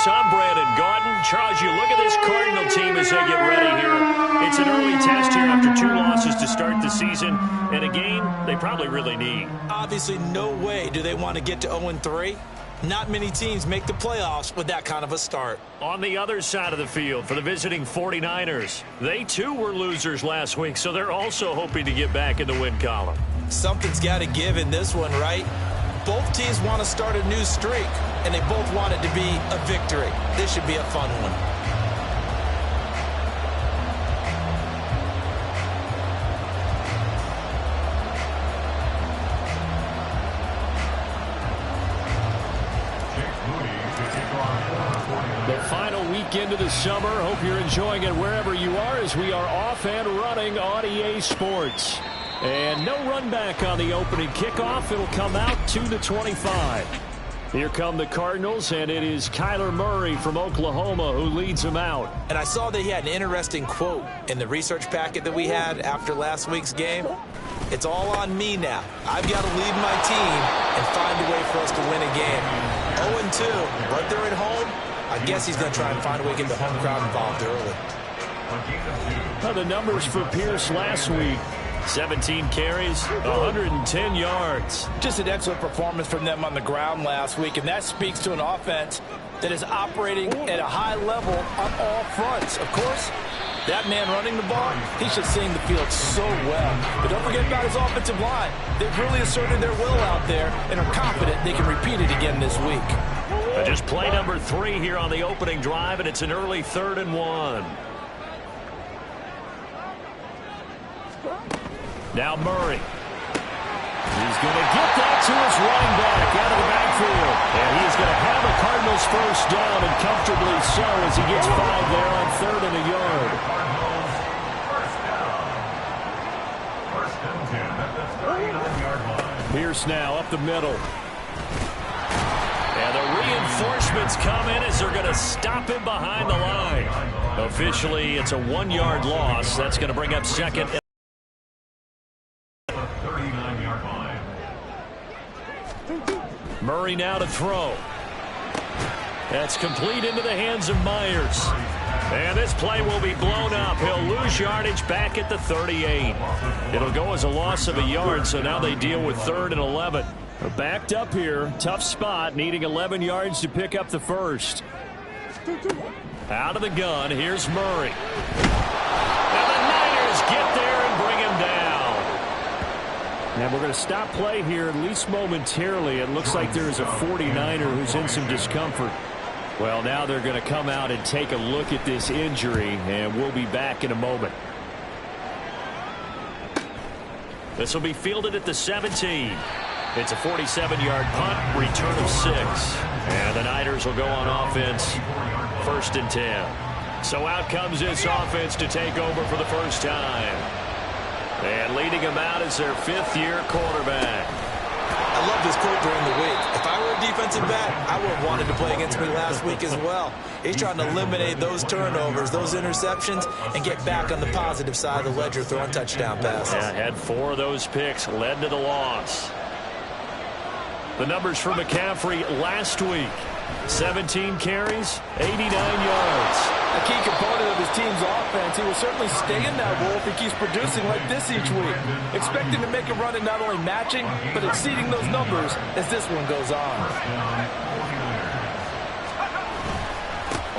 Sports. I'm Brandon Gaudin. Charles, you look at this Cardinal team as they get ready here. It's an early test here after 2 losses to start the season, and a game they probably really need. Obviously, no way do they want to get to 0-3. Not many teams make the playoffs with that kind of a start. On the other side of the field for the visiting 49ers, they too were losers last week, so they're also hoping to get back in the win column. Something's got to give in this one, right? Both teams want to start a new streak, and they both want it to be a victory. This should be a fun one. The final weekend of the summer. Hope you're enjoying it wherever you are as we are off and running on EA Sports. And no run back on the opening kickoff. It'll come out to the 25. Here come the Cardinals, and it is Kyler Murray from Oklahoma who leads them out. And I saw that he had an interesting quote in the research packet that we had after last week's game. It's all on me now. I've got to lead my team and find a way for us to win a game. 0-2, right there at home. I guess he's going to try and find a way to get the home crowd involved early. Well, the numbers for Pierce last week. 17 carries, 110 yards. Just an excellent performance from them on the ground last week, and that speaks to an offense that is operating at a high level on all fronts. Of course, that man running the ball, he should seeing the field so well. But don't forget about his offensive line. They've really asserted their will out there and are confident they can repeat it again this week. Just play number 3 here on the opening drive, and it's an early 3rd and 1. Now Murray. He's going to get that to his running back out of the backfield. And he's going to have a Cardinals first down, and comfortably so as he gets 5 there on 3rd and a yard. Pierce now up the middle. And the reinforcements come in as they're going to stop him behind the line. Officially, it's a 1-yard loss. That's going to bring up 2nd. Murray now to throw. That's complete into the hands of Myers. And this play will be blown up. He'll lose yardage back at the 38. It'll go as a loss of a yard, so now they deal with 3rd and 11. Backed up here. Tough spot, needing 11 yards to pick up the first. Out of the gun, here's Murray. And the Niners get there and bring him down. And we're going to stop play here, at least momentarily. It looks like there is a 49er who's in some discomfort. Well, now they're going to come out and take a look at this injury, and we'll be back in a moment. This will be fielded at the 17. It's a 47-yard punt, return of 6. And the Niners will go on offense, 1st and 10. So out comes this offense to take over for the first time. And leading him out is their 5th-year quarterback. I love this quote during the week. If I were a defensive back, I would have wanted to play against me last week as well. He's trying to eliminate those turnovers, those interceptions, and get back on the positive side of the ledger throwing touchdown passes. Yeah, had 4 of those picks, led to the loss. The numbers for McCaffrey last week. 17 carries, 89 yards. A key component of his team's offense. He will certainly stay in that role if he keeps producing like this each week. Expecting to make a run at not only matching, but exceeding those numbers as this one goes on.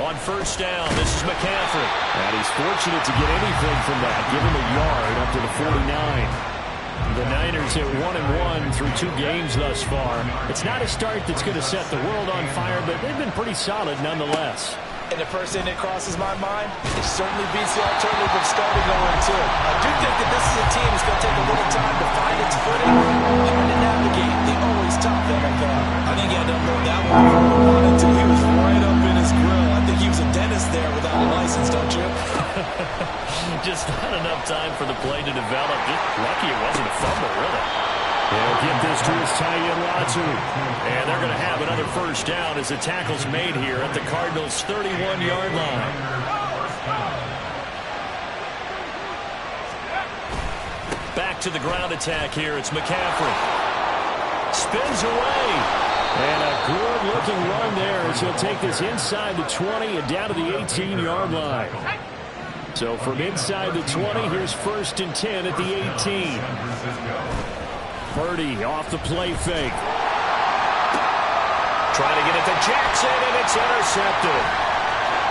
On first down, this is McCaffrey. And he's fortunate to get anything from that. Give him a yard up to the 49. The Niners at 1-1 through 2 games thus far. It's not a start that's going to set the world on fire, but they've been pretty solid nonetheless. And the first thing that crosses my mind, it certainly beats the alternative of starting 0-2. I do think that this is a team that's going to take a little time to find its footing, trying to navigate the always tough NFL. I think he had to unload that one until he was right up in his grill. I think he was a dentist there without a license, don't you? Just not enough time for the play to develop. Just lucky it wasn't a fumble, really. They'll give this to his tight end, Latu. And they're going to have another first down as the tackle's made here at the Cardinals' 31-yard line. Back to the ground attack here. It's McCaffrey. Spins away. And a good-looking run there as he'll take this inside the 20 and down to the 18-yard line. So from inside the 20, here's 1st and 10 at the 18. Purdy off the play fake. Trying to get it to Jackson, and it's intercepted.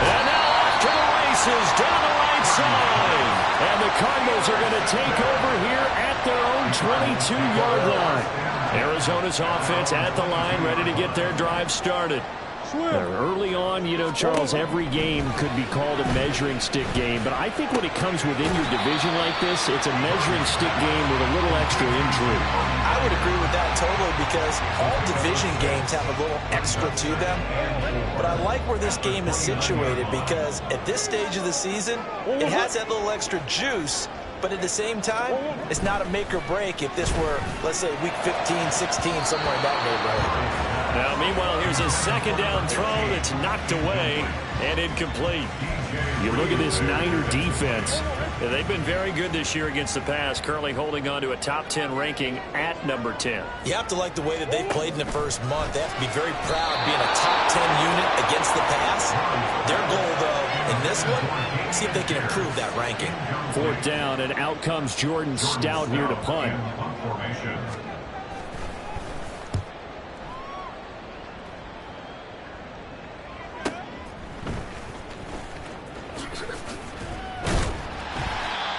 And now off to the races down the right side. And the Cardinals are going to take over here at their own 22-yard line. Arizona's offense at the line, ready to get their drive started. Early on, you know, Charles, every game could be called a measuring stick game, but I think when it comes within your division like this, it's a measuring stick game with a little extra intrigue. I would agree with that totally because all division games have a little extra to them. But I like where this game is situated because at this stage of the season, it has that little extra juice. But at the same time, it's not a make or break if this were, let's say, week 15, 16, somewhere in that neighborhood. Now, meanwhile, here's a second down throw that's knocked away and incomplete. You look at this Niner defense. They've been very good this year against the pass, currently holding on to a top 10 ranking at number 10. You have to like the way that they played in the first month. They have to be very proud being a top 10 unit against the pass. Their goal, though, in this one, see if they can improve that ranking. 4th down, and out comes Jordan Stout here to punt.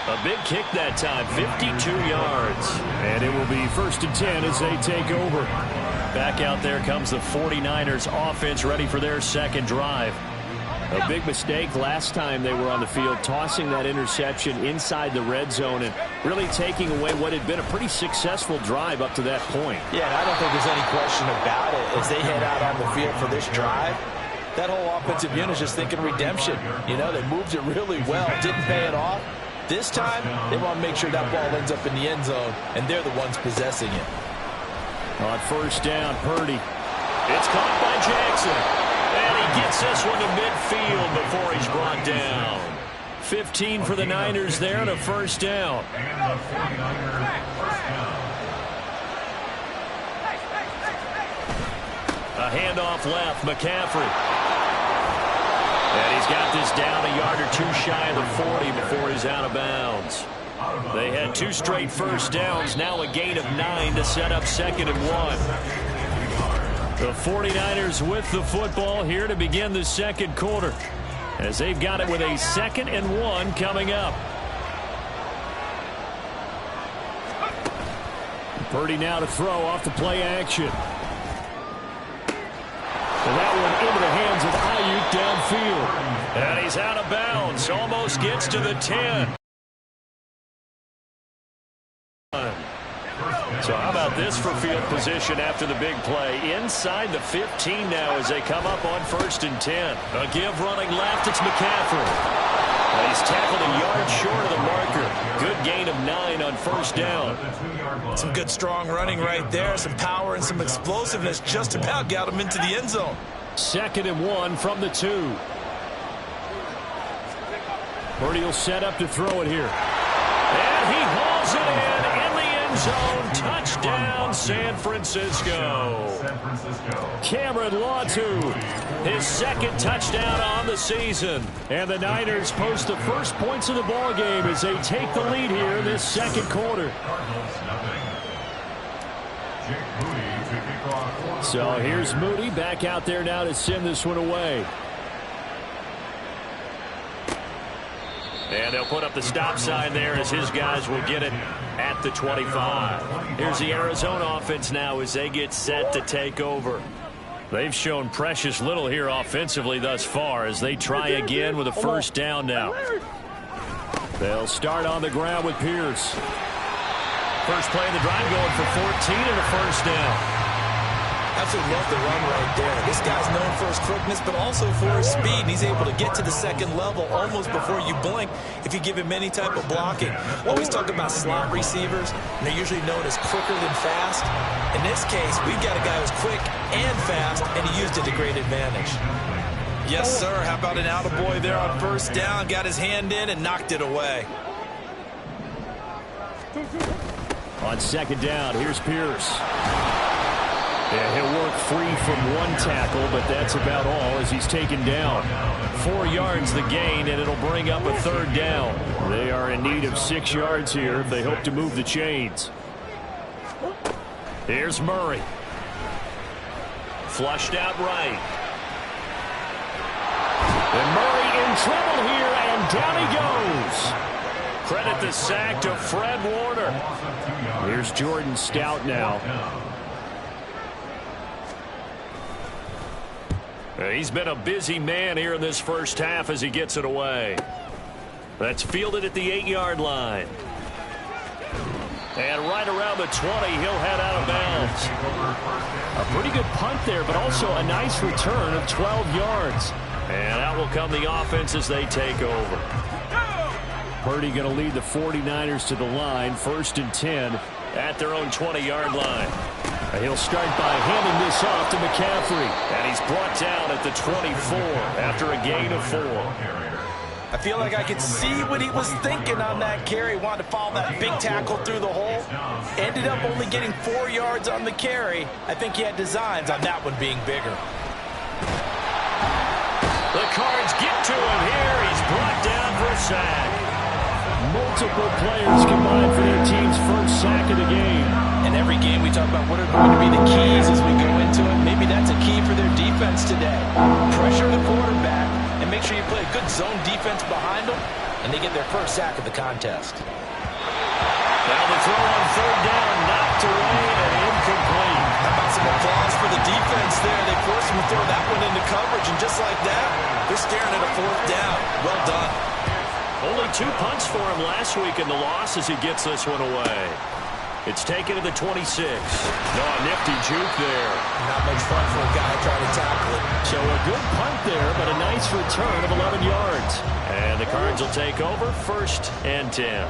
A big kick that time, 52 yards. And it will be 1st and 10 as they take over. Back out there comes the 49ers offense ready for their second drive. A big mistake last time they were on the field, tossing that interception inside the red zone and really taking away what had been a pretty successful drive up to that point. Yeah, and I don't think there's any question about it. As they head out on the field for this drive, that whole offensive unit is just thinking redemption. You know, they moved it really well, didn't pay it off. This time, they want to make sure that ball ends up in the end zone, and they're the ones possessing it. On 1st down, Purdy. It's caught by Jackson. And he gets this one to midfield before he's brought down. 15 for the Niners there and a 1st down. A handoff left, McCaffrey. And he's got this down a yard or two shy of the 40 before he's out of bounds. They had 2 straight 1st downs, now a gain of 9 to set up 2nd and 1. The 49ers with the football here to begin the second quarter, as they've got it with a 2nd and 1 coming up. Purdy now to throw off the play action. And that one into the hands of Ayuk downfield. And he's out of bounds. Almost gets to the 10. So how about this for field position after the big play? Inside the 15 now as they come up on 1st and 10. A give running left. It's McCaffrey. And he's tackled a yard short of the marker. Good gain of 9 on 1st down. Some good strong running right there. Some power and some explosiveness just about got him into the end zone. 2nd and 1 from the 2. Purdy will set up to throw it here. And he hauls it in the end zone. Touchdown, San Francisco. Cameron Latu, his 2nd touchdown on the season. And the Niners post the first points of the ball game as they take the lead here in this second quarter. So here's Moody back out there now to send this one away. And they'll put up the stop sign there as his guys will get it at the 25. Here's the Arizona offense now as they get set to take over. They've shown precious little here offensively thus far as they try again with a 1st down now. They'll start on the ground with Pierce. First play of the drive going for 14 and a 1st down. Absolutely love the run right there. This guy's known for his quickness, but also for his speed. And he's able to get to the 2nd level almost before you blink if you give him any type of blocking. Always talk about slot receivers, and they're usually known as quicker than fast. In this case, we've got a guy who's quick and fast, and he used it to great advantage. Yes, sir. How about an attaboy there on 1st down? Got his hand in and knocked it away. On 2nd down, here's Pierce. Yeah, he'll work free from one tackle, but that's about all as he's taken down. 4 yards the gain, and it'll bring up a 3rd down. They are in need of 6 yards here if they hope to move the chains. Here's Murray. Flushed out right. And Murray in trouble here, and down he goes. Credit the sack to Fred Warner. Here's Jordan Stout now. He's been a busy man here in this first half as he gets it away. That's fielded at the 8-yard line. And right around the 20, he'll head out of bounds. A pretty good punt there, but also a nice return of 12 yards. And out will come the offense as they take over. Purdy going to lead the 49ers to the line, 1st and 10 at their own 20-yard line. He'll start by handing this off to McCaffrey. And he's brought down at the 24 after a gain of 4. I feel like I could see what he was thinking on that carry. Wanted to follow that big tackle through the hole. Ended up only getting 4 yards on the carry. I think he had designs on that one being bigger. The Cards get to him here. He's brought down for a sack. Multiple players combined for their team's first sack of the game. In every game we talk about what are going to be the keys as we go into it. Maybe that's a key for their defense today. Pressure the quarterback and make sure you play a good zone defense behind them, and they get their first sack of the contest. Now the throw on 3rd down, knocked away and incomplete. How about some applause for the defense there? They forced him to throw that one into coverage, and just like that, they're staring at a 4th down. Well done. Only 2 punts for him last week in the loss as he gets this one away. It's taken to the 26. No, a nifty juke there. Not much fun for a guy trying to tackle it. So a good punt there, but a nice return of 11 yards. And the Cards will take over, 1st and 10.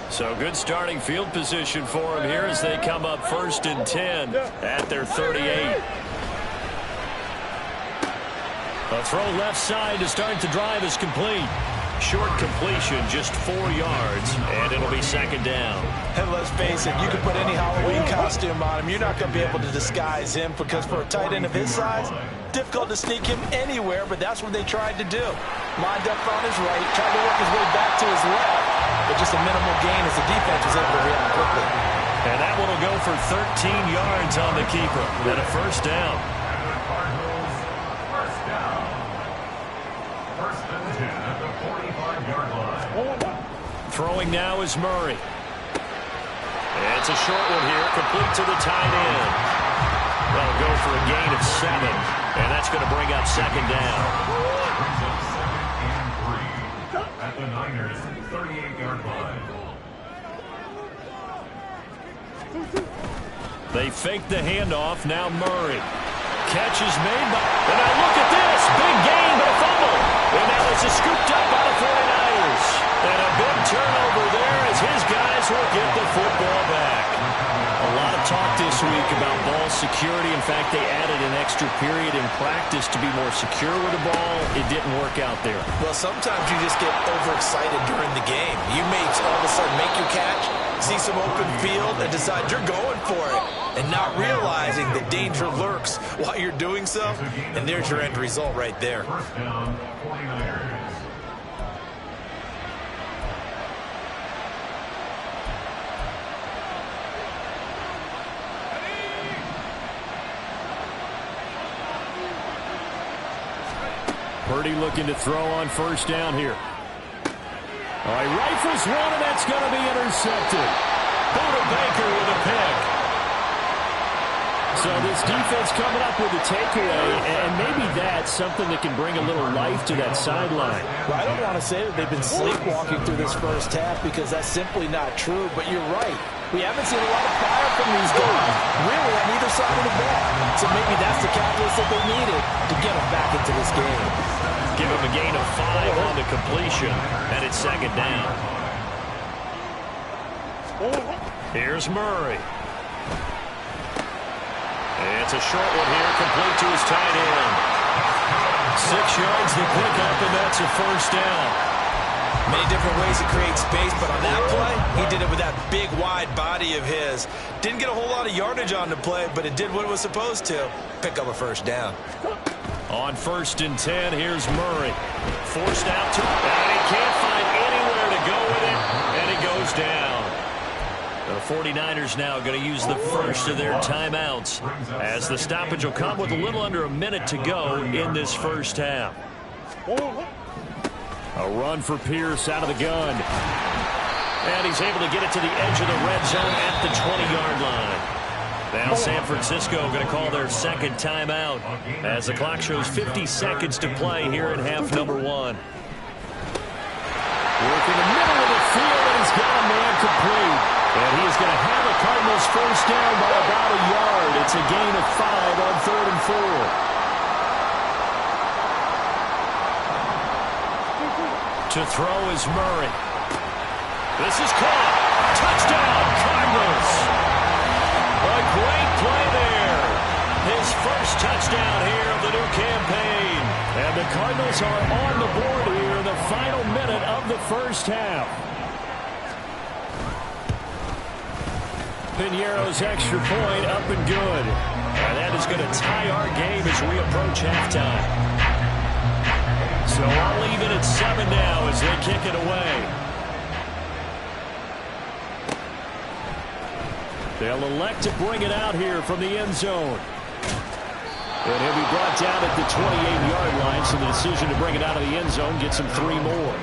So good starting field position for him here as they come up 1st and 10 at their 38. A throw left side to start the drive is complete. Short completion, just 4 yards, and it'll be 2nd down. And let's face it, you can put any Halloween costume on him. You're not going to be able to disguise him because for a tight end of his size, difficult to sneak him anywhere, but that's what they tried to do. Lined up on his right, tried to work his way back to his left, but just a minimal gain as the defense was able to react quickly. And that one will go for 13 yards on the keeper and a 1st down. Throwing now is Murray. It's a short one here, complete to the tight end. They'll go for a gain of 7, and that's going to bring up 2nd down. At the Niners' 38-yard line. They fake the handoff, now Murray. Catch is made by, and now look at this, big gain, but a fumble. And now it's a scooped up by the 49ers. And a big turnover there as his guys will get the football back. A lot of talk this week about ball security. In fact, they added an extra period in practice to be more secure with the ball. It didn't work out there. Well, sometimes you just get overexcited during the game. You may all of a sudden make your catch, see some open field, and decide you're going for it, and not realizing the danger lurks while you're doing so. And there's your end result right there. 1st down, 49ers. Purdy looking to throw on 1st down here. All right, rifles one, and that's going to be intercepted. Buda Baker with a pick. So this defense coming up with a takeaway, and maybe that's something that can bring a little life to that sideline. Well, I don't want to say that they've been sleepwalking through this first half because that's simply not true, but you're right. We haven't seen a lot of fire from these guys, really, on either side of the ball. So maybe that's the catalyst that they needed to get them back into this game. Give him a gain of 5 on the completion, and it's 2nd down. Here's Murray. It's a short one here, complete to his tight end. 6 yards the pickup, and that's a 1st down. Many different ways to create space, but on that play, he did it with that big, wide body of his. Didn't get a whole lot of yardage on the play, but it did what it was supposed to. Pick up a first down. On 1st and 10, here's Murray. Forced out to, and he can't find anywhere to go with it, and he goes down. The 49ers now going to use the first of their timeouts as the stoppage will come with a little under a minute to go in this first half. A run for Pierce out of the gun. And he's able to get it to the edge of the red zone at the 20-yard line. Now San Francisco going to call their second timeout as the clock shows 50 seconds to play here in half number 1. Work in the middle of the field, and he's got a man complete. And he is going to have a Cardinals first down by about a yard. It's a gain of 5 on 3rd and 4. To throw is Murray. This is caught. Touchdown, Cardinals. A great play there. His first touchdown here of the new campaign. And the Cardinals are on the board here in the final minute of the first half. Piñeiro's extra point up and good. And that is going to tie our game as we approach halftime. So all even at 7 now as they kick it away. They'll elect to bring it out here from the end zone. And he'll be brought down at the 28-yard line, so the decision to bring it out of the end zone gets him 3 more.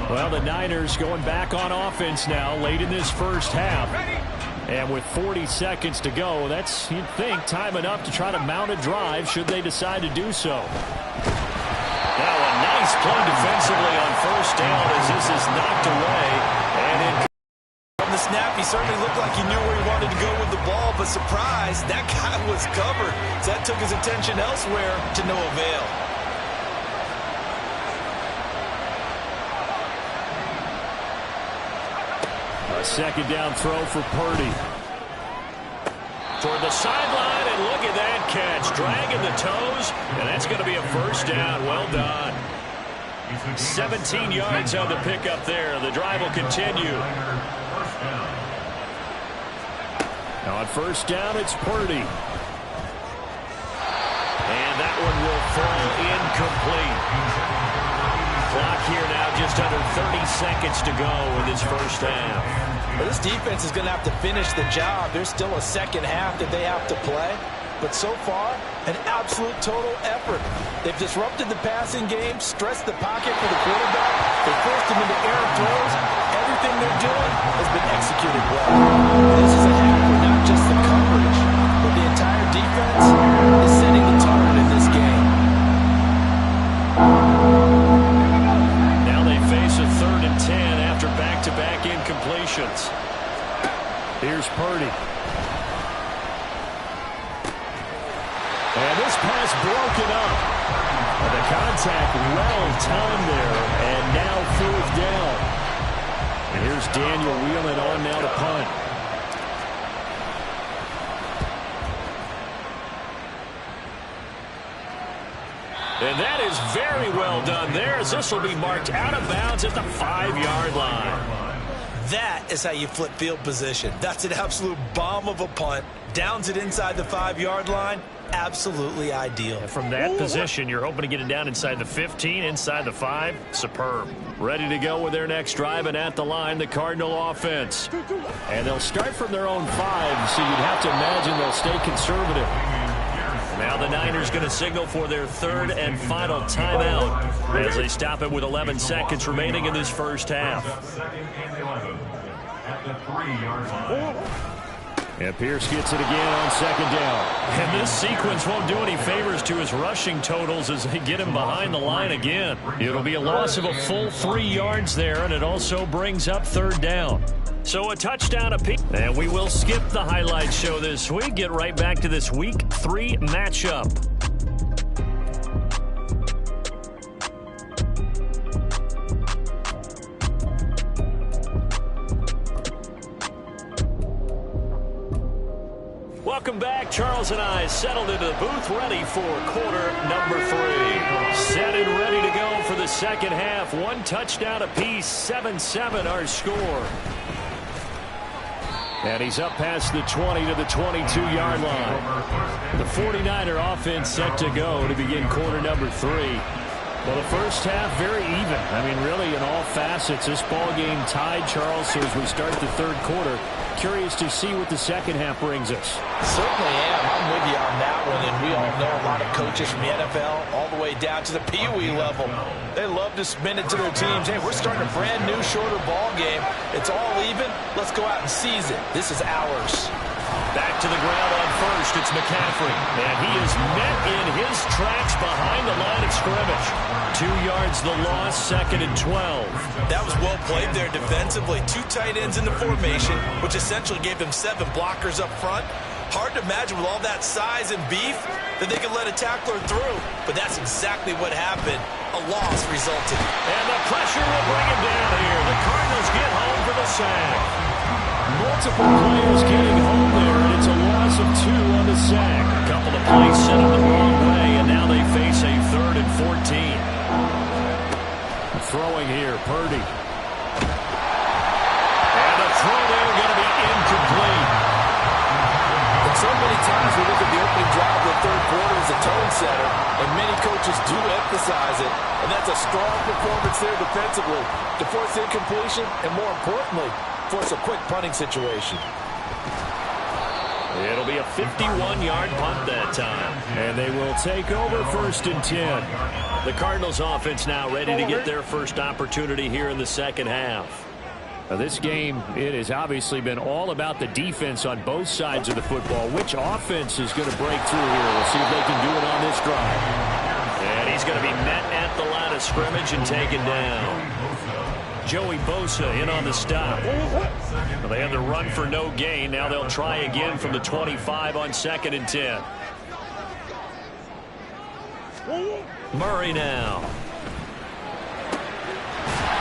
Well, the Niners going back on offense now late in this first half. And with 40 seconds to go, that's, you'd think, time enough to try to mount a drive should they decide to do so. Now a nice play defensively on first down as this is knocked away. And From the snap, he certainly looked like he knew where he wanted to go with the ball, but surprise, that guy was covered. So that took his attention elsewhere to no avail. A second down throw for Purdy. Toward the sideline, and look at that catch. Dragging the toes, and that's going to be a first down. Well done. 17 yards on the pickup there. The drive will continue. On first down, it's Purdy. And that one will fall incomplete. Clock here now just under 30 seconds to go in this first half. Well, this defense is going to have to finish the job. There's still a second half that they have to play. But so far, an absolute total effort. They've disrupted the passing game, stressed the pocket for the quarterback. They forced him into air throws. Everything they're doing has been executed well. This is a half where not just the coverage, but the entire defense is setting the tone in this game. Now they face a 3rd and 10 after back-to-back incompletions. Here's Purdy. And this pass broken up. And the contact well timed there. And now 4th down. And here's Daniel Whelan on now to punt. And that is very well done there as this will be marked out of bounds at the 5-yard line. That is how you flip field position. That's an absolute bomb of a punt. Downs it inside the 5-yard line. Absolutely ideal. From that position, you're hoping to get it down inside the 15, inside the 5. Superb. Ready to go with their next drive, and at the line, the Cardinal offense. And they'll start from their own 5, so you'd have to imagine they'll stay conservative. Now the Niners going to signal for their 3rd and final timeout as they stop it with 11 seconds remaining in this first half. And Pierce gets it again on 2nd down. And this sequence won't do any favors to his rushing totals as they get him behind the line again. It'll be a loss of a full 3 yards there, and it also brings up 3rd down. So a touchdown apiece. And we will skip the highlight show this week. Get right back to this Week 3 matchup. Welcome back. Charles and I settled into the booth, ready for quarter number 3. Set and ready to go for the second half. 1 touchdown apiece, 7-7 our score. And he's up past the 20 to the 22-yard line. The 49er offense set to go to begin quarter number 3. Well, the first half, very even. I mean, really, in all facets, this ball game tied, Charles. So as we start the third quarter, curious to see what the second half brings us. Certainly am. I'm with you on that one. And we all know a lot of coaches from the NFL all the way down to the Pee-wee level. They love to spin it to their teams. Hey, we're starting a brand new, shorter ball game. It's all even. Let's go out and seize it. This is ours. Back to the ground on first. It's McCaffrey. And he is met in his tracks behind the line of scrimmage. 2 yards the loss, 2nd and 12. That was well played there defensively. 2 tight ends in the formation, which essentially gave them 7 blockers up front. Hard to imagine with all that size and beef that they could let a tackler through. But that's exactly what happened. A loss resulted. And the pressure will bring him down here. The Cardinals get home for the sack. Multiple players getting home there, and it's a loss of 2 on the sack. A couple of plays set up the wrong way, and now they face a 3rd and 14. Throwing here, Purdy. And the throw there going to be incomplete. And so many times we look at the opening drive of the third quarter as a tone setter, and many coaches do emphasize it. And that's a strong performance there defensively to force incompletion, and more importantly, force a quick punting situation. It'll be a 51-yard punt that time. And they will take over 1st and 10. The Cardinals offense now ready to get their first opportunity here in the second half. Now this game, it has obviously been all about the defense on both sides of the football. Which offense is going to break through here? We'll see if they can do it on this drive. And he's going to be met at the line of scrimmage and taken down. Joey Bosa in on the stop. Well, they had the run for no gain. Now they'll try again from the 25 on 2nd and 10. Murray now.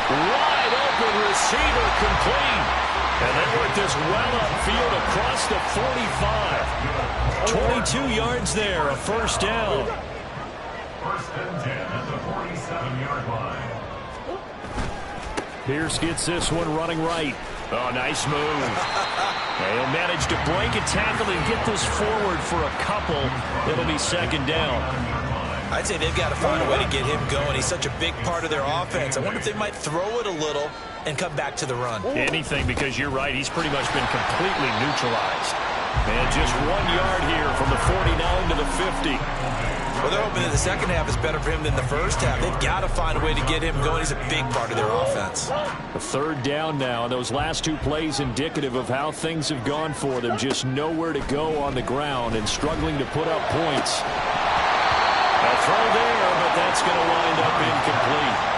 Wide open receiver complete. And they work this well upfield across the 45. 22 yards there, a 1st down. 1st and 10 at the 47-yard line. Pierce gets this one running right. Oh, nice move. He'll manage to break a tackle and get this forward for a couple. It'll be 2nd down. I'd say they've got to find a way to get him going. He's such a big part of their offense. I wonder if they might throw it a little and come back to the run. Anything, because you're right. He's pretty much been completely neutralized. And just 1 yard here from the 49 to the 50. Well, they're hoping that the second half is better for him than the first half. They've got to find a way to get him going. He's a big part of their offense. A 3rd down now, and those last 2 plays indicative of how things have gone for them. Just nowhere to go on the ground and struggling to put up points. A throw there, but that's going to wind up incomplete.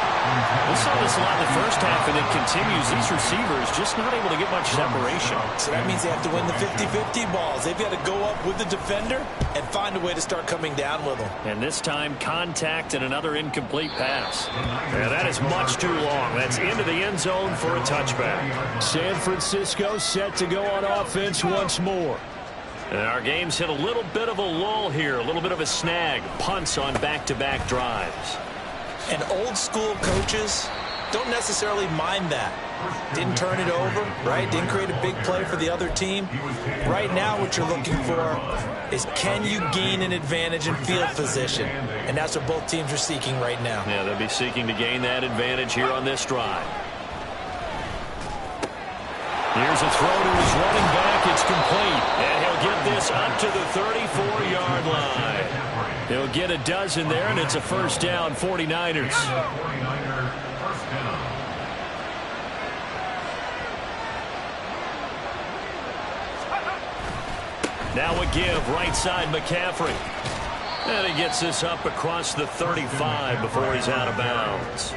We saw this a lot in the first half, and it continues. These receivers just not able to get much separation. So that means they have to win the 50-50 balls. They've got to go up with the defender and find a way to start coming down with them. And this time, contact and another incomplete pass. And that is much too long. That's into the end zone for a touchback. San Francisco set to go on offense once more. And our game's hit a little bit of a lull here, a little bit of a snag. Punts on back-to-back drives. And old school coaches don't necessarily mind that. Didn't turn it over, right? Didn't create a big play for the other team. Right now what you're looking for is, can you gain an advantage in field position? And that's what both teams are seeking right now. Yeah, they'll be seeking to gain that advantage here on this drive. Here's a throw to his running back. It's complete. And he'll get this up to the 34-yard line. He'll get a dozen there, and it's a 1st down, 49ers. Now a give, right side McCaffrey. And he gets this up across the 35 before he's out of bounds.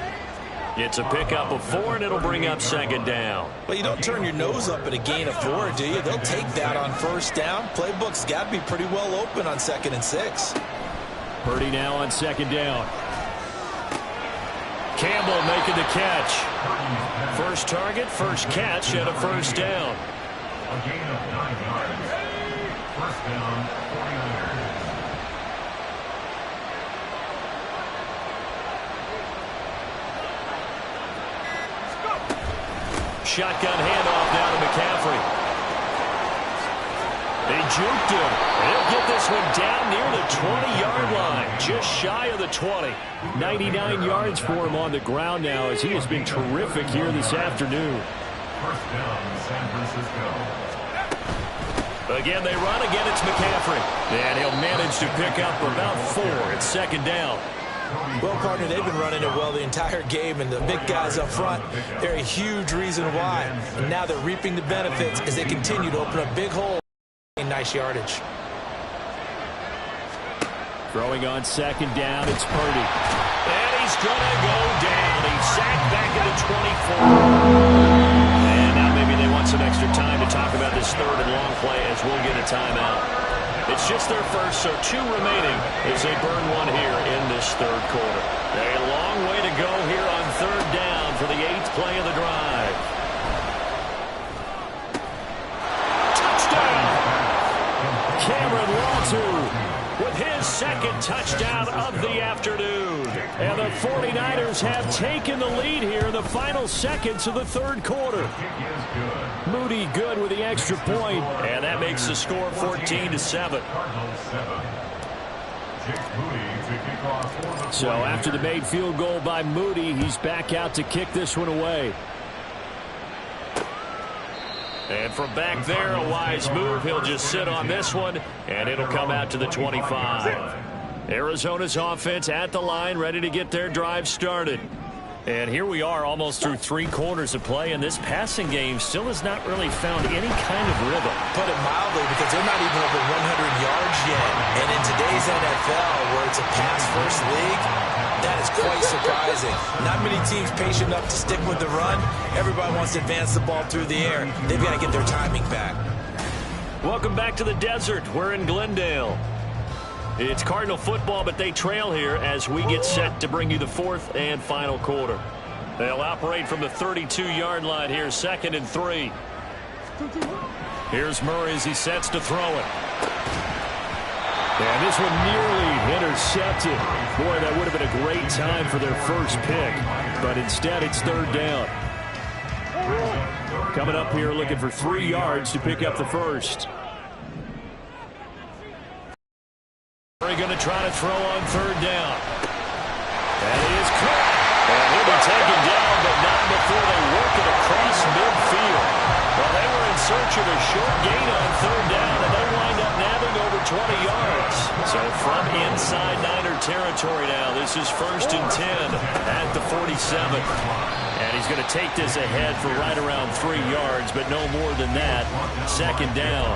It's a pickup of 4, and it'll bring up 2nd down. Well, you don't turn your nose up at a gain of 4, do you? They'll take that on 1st down. Playbook's got to be pretty well open on 2nd and 6. Purdy now on 2nd down. Campbell making the catch. First target, first catch, and a 1st down. A gain of 9 yards. 1st down, 49ers. Shotgun handoff now to McCaffrey. They juked him. They'll get this one down near the 20-yard line, just shy of the 20. 99 yards for him on the ground now, as he has been terrific here this afternoon. First down, San Francisco. Again, they run. Again, it's McCaffrey. And he'll manage to pick up about 4. It's second down. Well, partner, they've been running it well the entire game, and the big guys up front, they're a huge reason why. And now they're reaping the benefits as they continue to open up big holes. Nice yardage. Throwing on second down, it's Purdy. And he's going to go down. He's sacked back at the 24. And now maybe they want some extra time to talk about this third and long play as we'll get a timeout. It's just their first, so 2 remaining as they burn one here in this third quarter. A long way to go here on third down for the 8th play of the drive. Touchdown! Cameron Latu with his second touchdown of the afternoon. And the 49ers have taken the lead here in the final seconds of the third quarter. Moody good with the extra point, and that makes the score 14-7. So after the made field goal by Moody, he's back out to kick this one away. And from back there, a wise move. He'll just sit on this one, and it'll come out to the 25. Arizona's offense at the line, ready to get their drive started. And here we are almost through 3 quarters of play, and this passing game still has not really found any kind of rhythm. Put it mildly, because they're not even over 100 yards yet. And in today's NFL, where it's a pass-first league, that is quite surprising. Not many teams patient enough to stick with the run. Everybody wants to advance the ball through the air. They've got to get their timing back. Welcome back to the desert. We're in Glendale. It's Cardinal football, but they trail here as we get set to bring you the 4th and final quarter. They'll operate from the 32-yard line here, 2nd and 3. Here's Murray as he sets to throw it. And this one nearly intercepted. Boy, that would have been a great time for their first pick, but instead it's third down. Coming up here looking for 3 yards to pick up the first. Murray going to try to throw on third down. That is caught. And he'll be taken down, but not before they work it across midfield. Well, they were in search of a short gain on third down, and they wind up nabbing over 20 yards. So from inside Niner territory now, this is 1st and 10 at the 47. And he's going to take this ahead for right around 3 yards, but no more than that. 2nd down.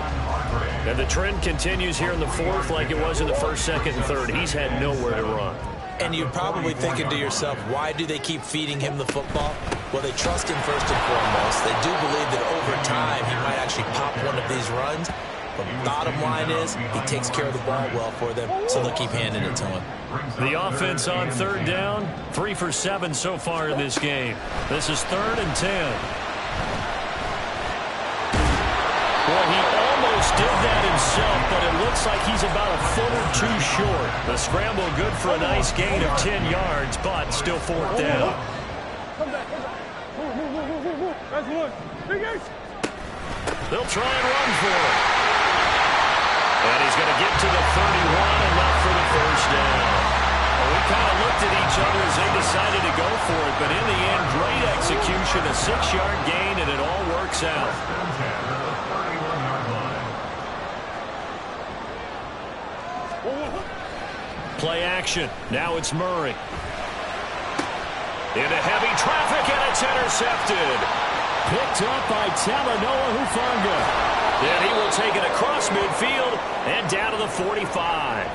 And the trend continues here in the 4th like it was in the 1st, 2nd, and 3rd. He's had nowhere to run. And you're probably thinking to yourself, why do they keep feeding him the football? Well, they trust him first and foremost. They do believe that over time he might actually pop one of these runs. But the bottom line is he takes care of the ball well for them, so they'll keep handing it to him. The offense on third down, 3 for 7 so far in this game. This is 3rd and 10. Well, he almost did that himself, but it looks like he's about a foot or 2 short. The scramble good for a nice gain of 10 yards, but still 4th down. They'll try and run for it. And he's going to get to the 31 enough for the first down. Well, we kind of looked at each other as they decided to go for it, but in the end, great execution, a 6-yard gain, and it all works out. Play action. Now it's Murray. Into heavy traffic, and it's intercepted. Picked up by Talanoa Hufanga. And he will take it across midfield and down to the 45.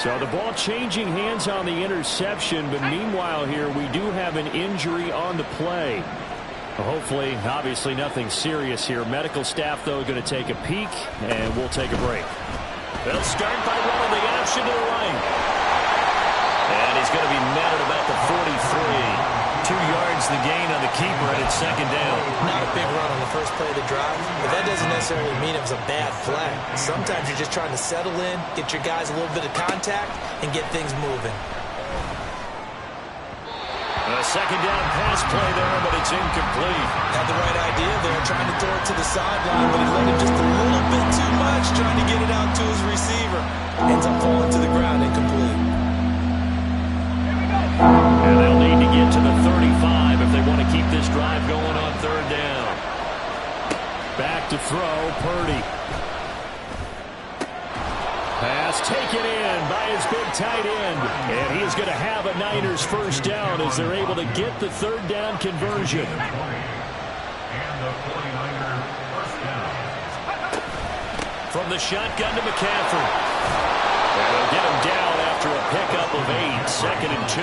So the ball changing hands on the interception, but meanwhile here we do have an injury on the play. Hopefully, obviously nothing serious here. Medical staff, though, going to take a peek, and we'll take a break. They'll start by running the option to the right. And he's going to be met at about the 43. 2 yards the gain on the keeper, and it's second down. Not a big run on the first play of the drive, but that doesn't necessarily mean it was a bad play. Sometimes you're just trying to settle in, get your guys a little bit of contact, and get things moving. A second down pass play there, but it's incomplete. Had the right idea there, trying to throw it to the sideline, but he let him just a little bit too much, trying to get it out to his receiver. Ends up falling to the ground, incomplete. And they'll need to get to the 35 if they want to keep this drive going on third down. Back to throw, Purdy. Pass taken in by his big tight end. And he's going to have a Niners first down as they're able to get the third down conversion. And the 49er first down. From the shotgun to McCaffrey. And they'll get him down after a pickup of 8, second and 2.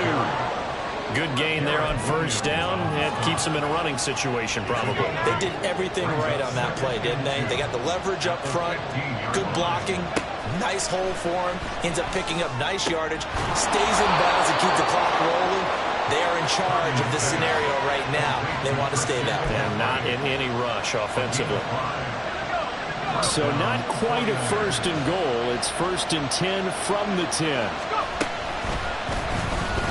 Good gain there on first down. It keeps them in a running situation, probably. They did everything right on that play, didn't they? They got the leverage up front, good blocking, nice hole for him, ends up picking up nice yardage, stays in bounds and keep the clock rolling. They are in charge of this scenario right now. They want to stay that way. And not in any rush offensively. So not quite a first and goal. It's first and 10 from the 10.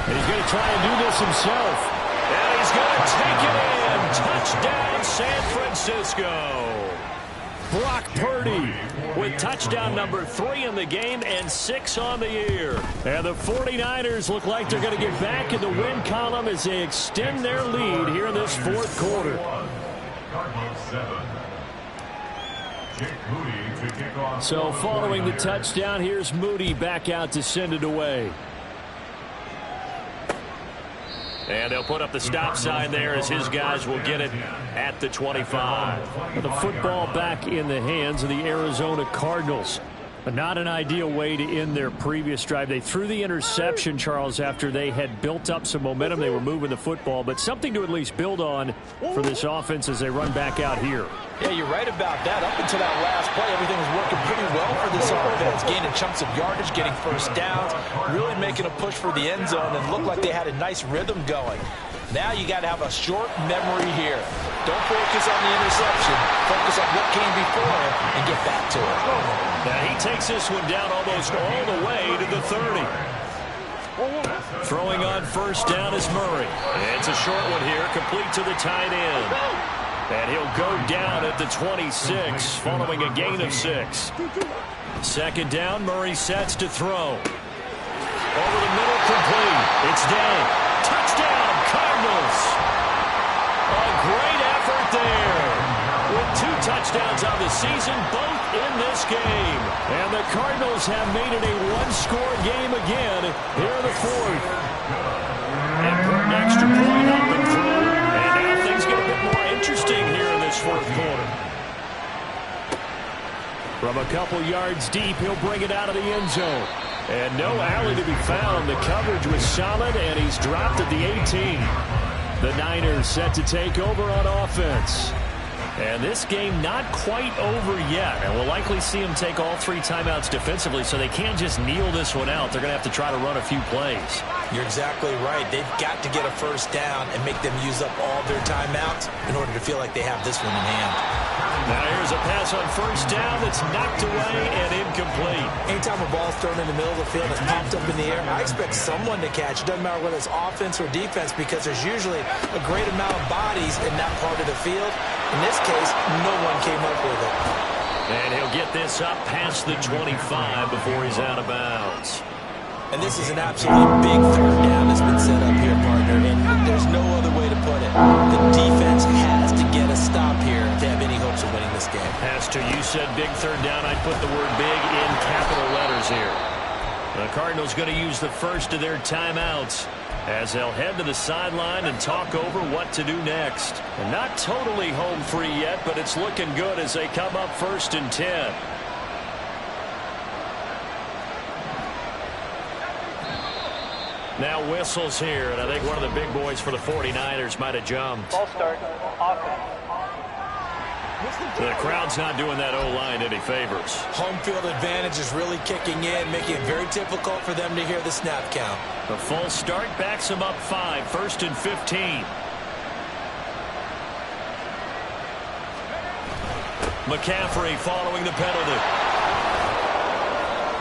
And he's going to try and do this himself. And he's going to take it in. Touchdown, San Francisco. Brock Purdy with touchdown number 3 in the game and 6 on the year. And the 49ers look like they're going to get back in the win column as they extend their lead here in this fourth quarter. Cardinals 7. Jake Moody to kick off. So following the touchdown, here's Moody back out to send it away. And they'll put up the stop sign there as his guys will get it at the 25. The football back in the hands of the Arizona Cardinals. But not an ideal way to end their previous drive. They threw the interception, Charles, after they had built up some momentum. They were moving the football, but something to at least build on for this offense as they run back out here. Yeah, you're right about that. Up until that last play, everything was working pretty well for this offense. Gaining chunks of yardage, getting first downs, really making a push for the end zone, and looked like they had a nice rhythm going. Now you got to have a short memory here. Don't focus on the interception. Focus on what came before it and get back to it. Now he takes this one down almost all the way to the 30. Throwing on first down is Murray. It's a short one here, complete to the tight end. And he'll go down at the 26, following a gain of 6. Second down, Murray sets to throw. Over the middle, complete. It's down. Touchdown, Cardinals. A great effort there. With 2 touchdowns on the season, both in this game. And the Cardinals have made it a one-score game again here in the fourth. And put an extra point up and through. And now things get a bit more interesting here in this fourth quarter. From a couple yards deep, he'll bring it out of the end zone. And no alley to be found. The coverage was solid, and he's dropped at the 18. The Niners set to take over on offense. And this game not quite over yet. And we'll likely see them take all 3 timeouts defensively, so they can't just kneel this one out. They're going to have to try to run a few plays. You're exactly right. They've got to get a first down and make them use up all their timeouts in order to feel like they have this one in hand. Now here's a pass on first down that's knocked away and incomplete. Anytime a ball's thrown in the middle of the field and it's popped up in the air, I expect someone to catch. It doesn't matter whether it's offense or defense, because there's usually a great amount of bodies in that part of the field. In this case, no one came up with it. And he'll get this up past the 25 before he's out of bounds. And this is an absolutely big third down that's been set up here, partner, and there's no other way to put it. The defense has to get a stop here to have any hopes of winning this game. Pastor, you said big third down. I'd put the word big in capital letters here. The Cardinals going to use the first of their timeouts as they'll head to the sideline and talk over what to do next. And not totally home free yet, but it's looking good as they come up first and 10. Now whistles here, and I think one of the big boys for the 49ers might have jumped. Ball start, offense. The crowd's not doing that O-line any favors. Home field advantage is really kicking in, making it very difficult for them to hear the snap count. The false start backs them up 5, first and 15. McCaffrey following the penalty.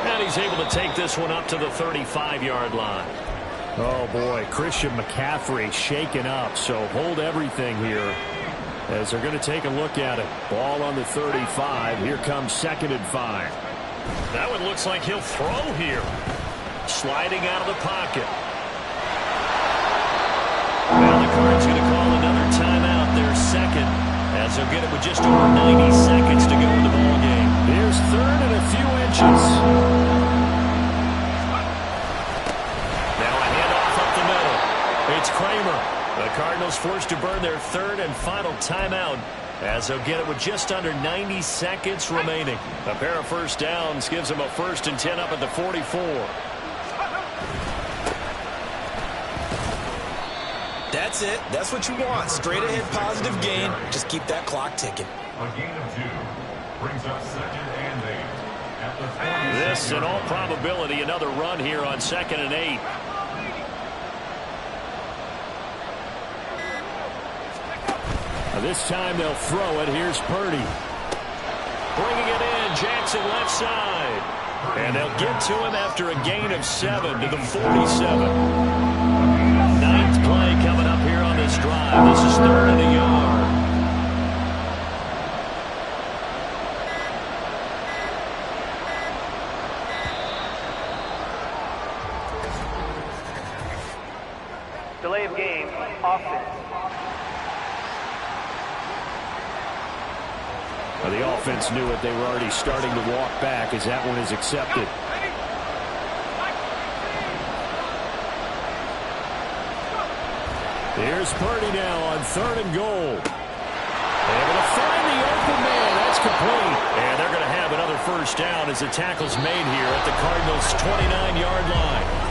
And he's able to take this one up to the 35-yard line. Oh, boy, Christian McCaffrey shaken up, so hold everything here as they're going to take a look at it. Ball on the 35. Here comes 2nd and 5. That one looks like he'll throw here. Sliding out of the pocket. Now the Cards going to call another timeout, their second, as they'll get it with just over 90 seconds to go in the ballgame. Here's 3rd and a few inches. Now a handoff up the middle. It's Kramer. The Cardinals forced to burn their 3rd and final timeout as they'll get it with just under 90 seconds remaining. A pair of first downs gives them a 1st and 10 up at the 44. That's it. That's what you want. Straight ahead positive gain. Just keep that clock ticking. A gain of 2 brings up 2nd and 8 at the 47. This, in all probability, another run here on 2nd and 8. This time they'll throw it. Here's Purdy. Bringing it in, Jackson left side. And they'll get to him after a gain of 7 to the 47. 9th play coming up here on this drive. This is 3rd and a yard. Delay of game, offense. The offense knew it. They were already starting to walk back as that one is accepted. Here's Purdy now on 3rd and goal. Able to find the open man. That's complete. And they're going to have another first down as the tackle's made here at the Cardinals' 29-yard line.